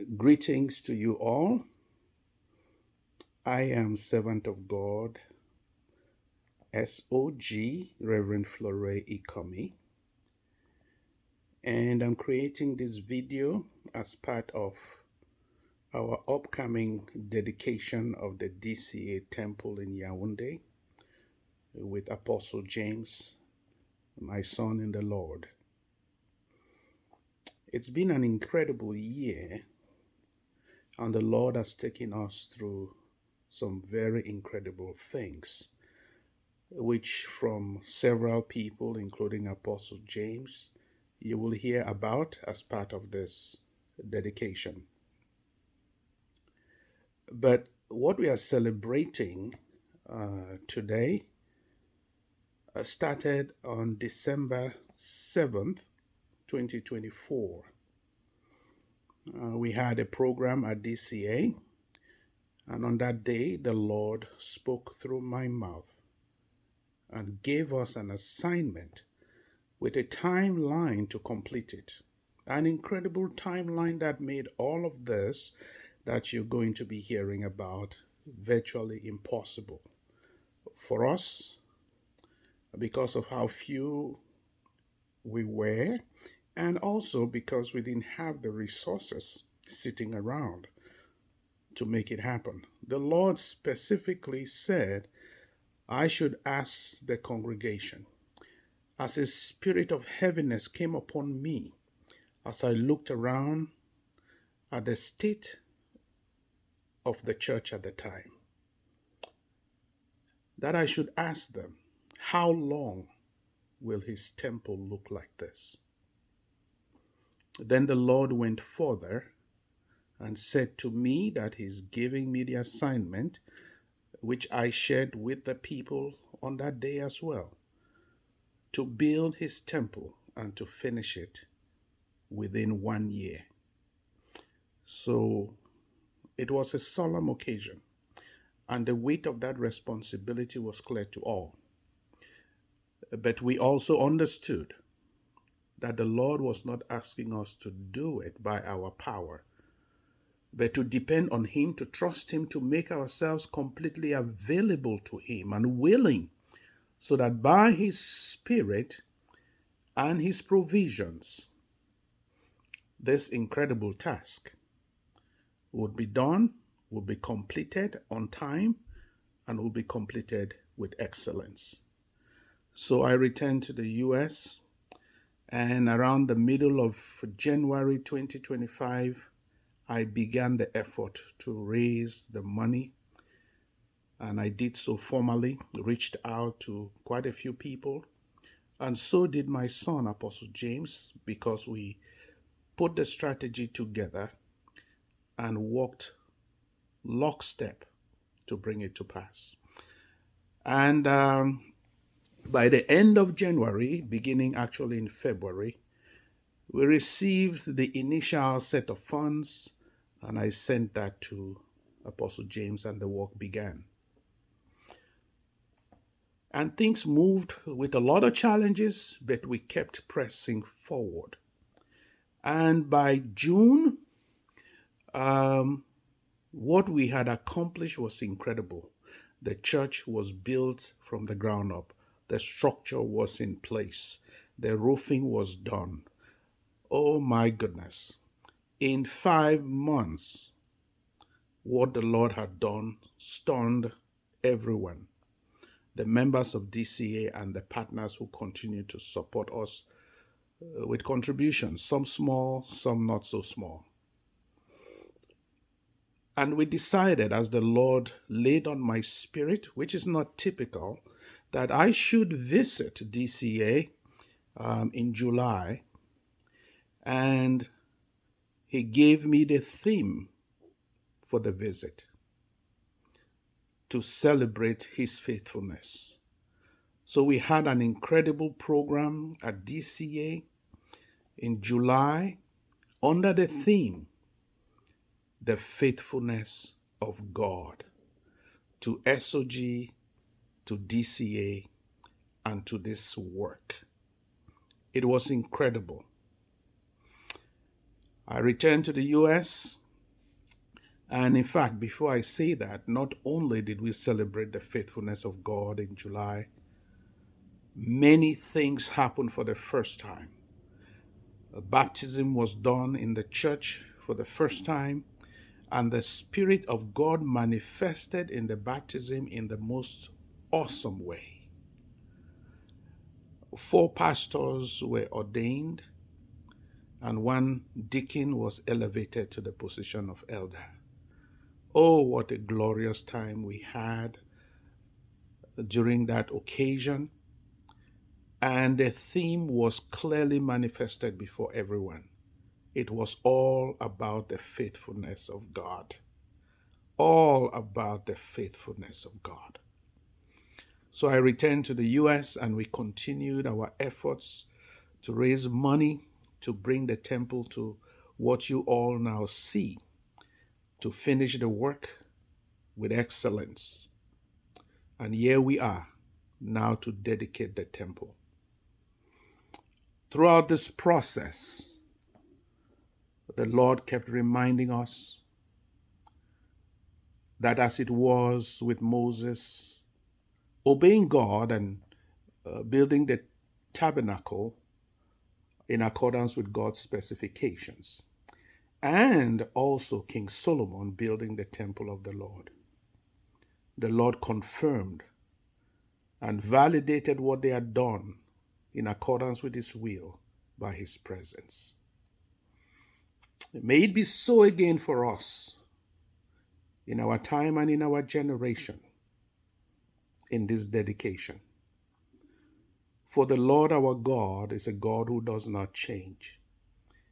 Greetings to you all. I am servant of God, SOG, Reverend Flore Ikomi, and I'm creating this video as part of our upcoming dedication of the DCA Temple in Yaoundé with Apostle James, my son in the Lord. It's been an incredible year, and the Lord has taken us through some very incredible things, which from several people, including Apostle James, you will hear about as part of this dedication. But what we are celebrating today started on December 7th, 2024. We had a program at DCA, and on that day, the Lord spoke through my mouth and gave us an assignment with a timeline to complete it. An incredible timeline that made all of this that you're going to be hearing about virtually impossible for us because of how few we were, and also because we didn't have the resources sitting around to make it happen. The Lord specifically said, I should ask the congregation, as a spirit of heaviness came upon me as I looked around at the state of the church at the time, that I should ask them, how long will his temple look like this? Then the Lord went further and said to me that he's giving me the assignment, which I shared with the people on that day as well, to build his temple and to finish it within 1 year. So it was a solemn occasion, and the weight of that responsibility was clear to all. But we also understood that the Lord was not asking us to do it by our power, but to depend on him, to trust him, to make ourselves completely available to him and willing, so that by his Spirit and his provisions, this incredible task would be done, would be completed on time, and will be completed with excellence. So I returned to the US, and around the middle of January 2025, I began the effort to raise the money, and I did so formally, reached out to quite a few people, and so did my son, Apostle James, because we put the strategy together and walked lockstep to bring it to pass. And by the end of January, beginning actually in February, we received the initial set of funds, and I sent that to Apostle James, and the work began. And things moved with a lot of challenges, but we kept pressing forward. And by June, what we had accomplished was incredible. The church was built from the ground up. The structure was in place. The roofing was done. Oh my goodness. In 5 months, what the Lord had done stunned everyone. The members of DCA and the partners who continue to support us with contributions, some small, some not so small. And we decided, as the Lord laid on my spirit, which is not typical, that I should visit DCA in July. And he gave me the theme for the visit: to celebrate his faithfulness. So we had an incredible program at DCA in July under the theme, the faithfulness of God, to SOG, to DCA, and to this work. It was incredible. I returned to the US And in fact, before I say that, not only did we celebrate the faithfulness of God in July, many things happened for the first time. A baptism was done in the church for the first time, and the Spirit of God manifested in the baptism in the most awesome way. 4 pastors were ordained, and 1 deacon was elevated to the position of elder. Oh, what a glorious time we had during that occasion. And the theme was clearly manifested before everyone. It was all about the faithfulness of God. All about the faithfulness of God. So I returned to the US and we continued our efforts to raise money to bring the temple to what you all now see, to finish the work with excellence. And here we are now to dedicate the temple. Throughout this process, the Lord kept reminding us that as it was with Moses, obeying God and building the tabernacle in accordance with God's specifications, and also King Solomon building the temple of the Lord confirmed and validated what they had done in accordance with his will by his presence. May it be so again for us in our time and in our generation in this dedication. For the Lord our God is a God who does not change.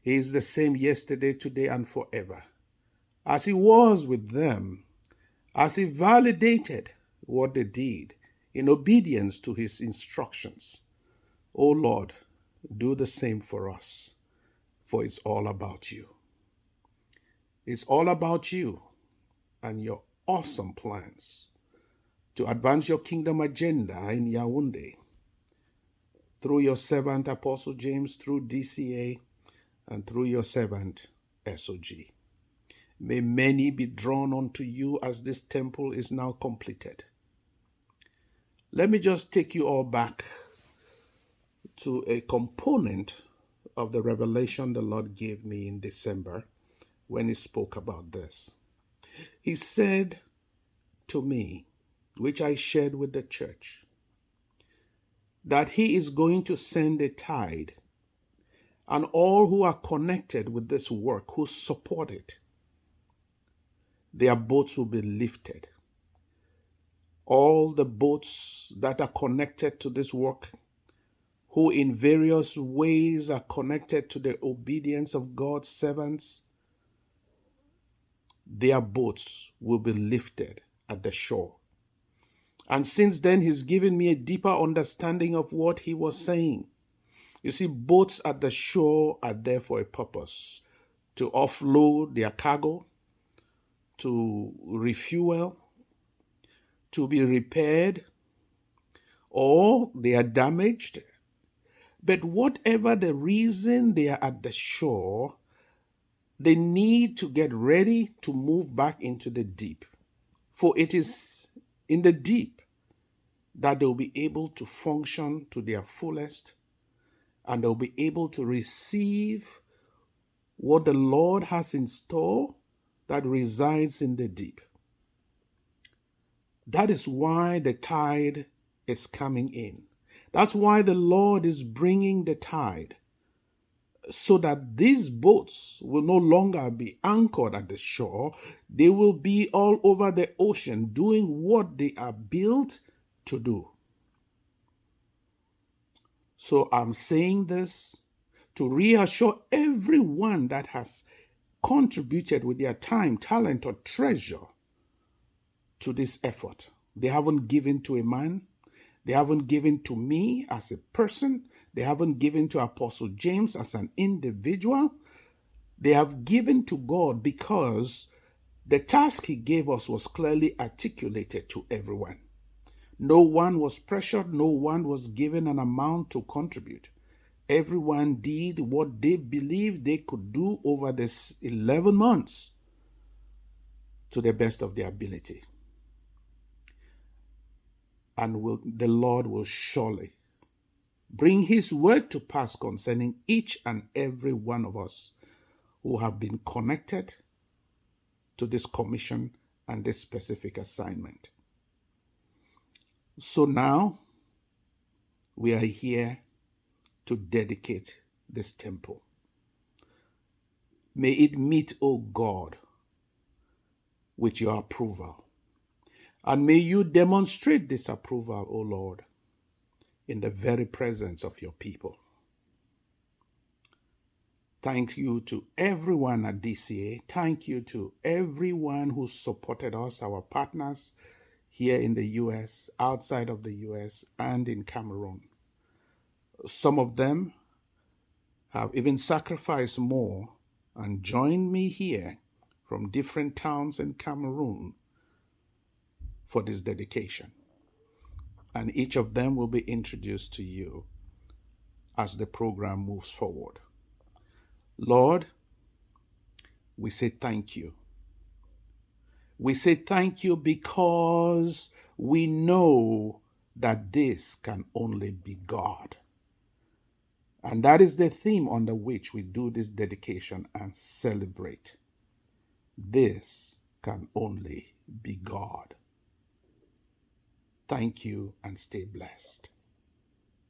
He is the same yesterday, today, and forever. As he was with them, as he validated what they did in obedience to his instructions, O Lord, do the same for us, for it's all about you. It's all about you and your awesome plans to advance your kingdom agenda in Yaoundé through your servant Apostle James, through DCA, and through your servant SOG. May many be drawn unto you as this temple is now completed. Let me just take you all back to a component of the revelation the Lord gave me in December when he spoke about this. He said to me, which I shared with the church, that he is going to send a tide, and all who are connected with this work, who support it, their boats will be lifted. All the boats that are connected to this work, who in various ways are connected to the obedience of God's servants, their boats will be lifted at the shore. And since then, he's given me a deeper understanding of what he was saying. You see, boats at the shore are there for a purpose: to offload their cargo, to refuel, to be repaired, or they are damaged. But whatever the reason they are at the shore, they need to get ready to move back into the deep. For it is in the deep that they'll be able to function to their fullest, and they'll be able to receive what the Lord has in store that resides in the deep. That is why the tide is coming in. That's why the Lord is bringing the tide, so that these boats will no longer be anchored at the shore. They will be all over the ocean doing what they are built to do. So I'm saying this to reassure everyone that has contributed with their time, talent, or treasure to this effort. They haven't given to a man. They haven't given to me as a person. They haven't given to Apostle James as an individual. They have given to God because the task he gave us was clearly articulated to everyone. No one was pressured. No one was given an amount to contribute. Everyone did what they believed they could do over this 11 months. to the best of their ability. And the Lord will surely bring his word to pass concerning each and every one of us who have been connected to this commission and this specific assignment. So now we are here to dedicate this temple. May it meet, O God, with your approval. And may you demonstrate this approval, O Lord, in the very presence of your people. Thank you to everyone at DCA. Thank you to everyone who supported us, our partners here in the US, outside of the US, and in Cameroon. Some of them have even sacrificed more and joined me here from different towns in Cameroon for this dedication. And each of them will be introduced to you as the program moves forward. Lord, we say thank you. We say thank you because we know that this can only be God. And that is the theme under which we do this dedication and celebrate. This can only be God. Thank you and stay blessed.